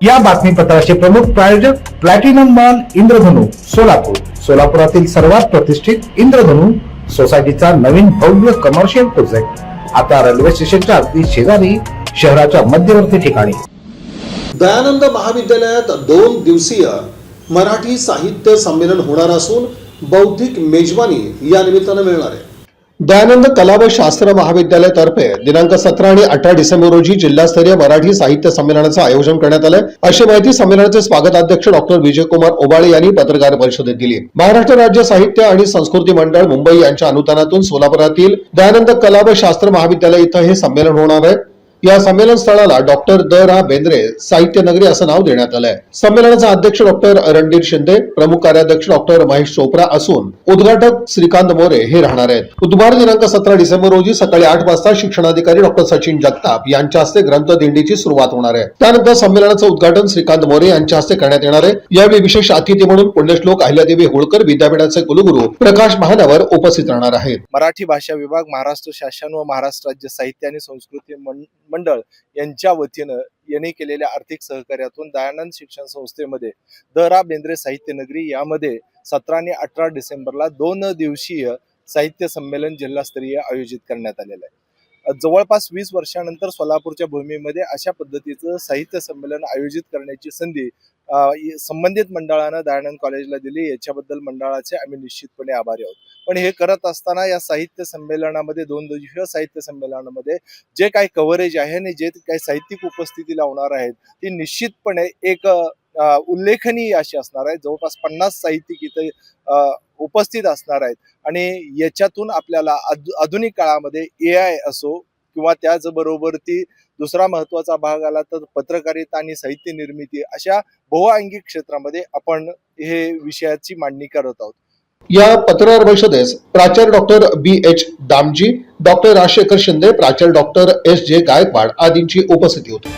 या बातमीपत्राचे प्रमुख प्रायोजक प्लॅटिनम मॉल इंद्रधनु सोलापूर। सोलापुरातील सर्वात प्रतिष्ठित इंद्रधनु सोसायटीचा नवीन भव्य कमर्शियल प्रोजेक्ट आता रेल्वे स्टेशनच्या अगदी शेजारी शहराच्या मध्यवर्ती ठिकाणी। दयानंद महाविद्यालयात 2 दिवसीय मराठी साहित्य संमेलन होणार असून बौद्धिक मेजवानी या निमित्ताने मिळणार आहे। दयानंद कला व शास्त्र महाविद्यालय तर्फे दिनांक 17 आणि 18 डिसेंबर रोजी जिल्हास्तरीय मराठी साहित्य संमेलनाचे आयोजन करण्यात आले, अशी माहिती संमेलनाचे स्वागताध्यक्ष डॉक्टर विजयकुमार ओबाळे यांनी पत्रकार परिषदेत दिली। महाराष्ट्र राज्य साहित्य आणि संस्कृती मंडळ मुंबई यांच्या अनुदानातून सोलापुरातील दयानंद कला व शास्त्र महाविद्यालय इथं हे संमेलन होणार आहे। या संमेलन स्थळाला डॉक्टर द रा बेंद्रे साहित्य नगरी असं नाव देण्यात आलंय। संमेलनाचा अध्यक्ष डॉक्टर रणधीर शिंदे, प्रमुख कार्याध्यक्ष डॉक्टर महेश चोप्रा असून उद्घाटक श्रीकांत मोरे हे राहणार आहेत। बुधवार दिनांक 17 डिसेंबर रोजी सकाळी 8 वाजता शिक्षणाधिकारी डॉक्टर सचिन जगताप यांच्या हस्ते ग्रंथ दिंडीची सुरुवात होणार आहे। त्यानंतर संमेलनाचं उद्घाटन श्रीकांत मोरे यांच्या हस्ते करण्यात येणार आहे। यावेळी विशेष अतिथी म्हणून पुण्यश्लोक अहिल्यादेवी होळकर विद्यापीठाचे कुलगुरू प्रकाश महानवर उपस्थित राहणार आहेत। मराठी भाषा विभाग, महाराष्ट्र शासन व महाराष्ट्र राज्य साहित्य आणि संस्कृती मंडळ यांच्या वतीनं यांनी केलेल्या आर्थिक सहकार्यातून दयानंद शिक्षण संस्थेमध्ये द रा बेंद्रे साहित्य नगरी यामध्ये 17 आणि 18 डिसेंबरला 2 दिवसीय साहित्य संमेलन जिल्हास्तरीय आयोजित करण्यात आलेलं आहे। जवळपास 20 वर्षानंतर सोलापूरच्या भूमीमध्ये अशा पद्धतीचं साहित्य संमेलन आयोजित करण्याची संधी संबंधित मंडळानं दयानंद कॉलेजला दिली, याच्याबद्दल मंडळाचे आम्ही निश्चितपणे आभारी आहोत। पण हे करत असताना या साहित्य संमेलनामध्ये 2 दिवसीय साहित्य संमेलनामध्ये जे काही कव्हरेज आहे आणि जे काही साहित्यिक उपस्थिती लावणार आहेत ती निश्चितपणे एक उल्लेखनीय अशी असणार आहे। जवळपास 50 साहित्यिक इथे उपस्थित असणार आहेत आणि याच्यातून आपल्याला आधुनिक काळामध्ये AI असो किंवा त्याचबरोबर ती दुसरा महत्वाचा भाग आला तर पत्रकारिता आणि साहित्य निर्मिती अशा बहुअंगी क्षेत्रामध्ये आपण हे विषयाची मांडणी करत आहोत। या पत्रकार परिषदेस प्राचार्य doctor BH Damji, doctor Rajshekhar Shinde, प्राचार्य डॉक्टर SJ गायकवाड आदींची उपस्थिती होती।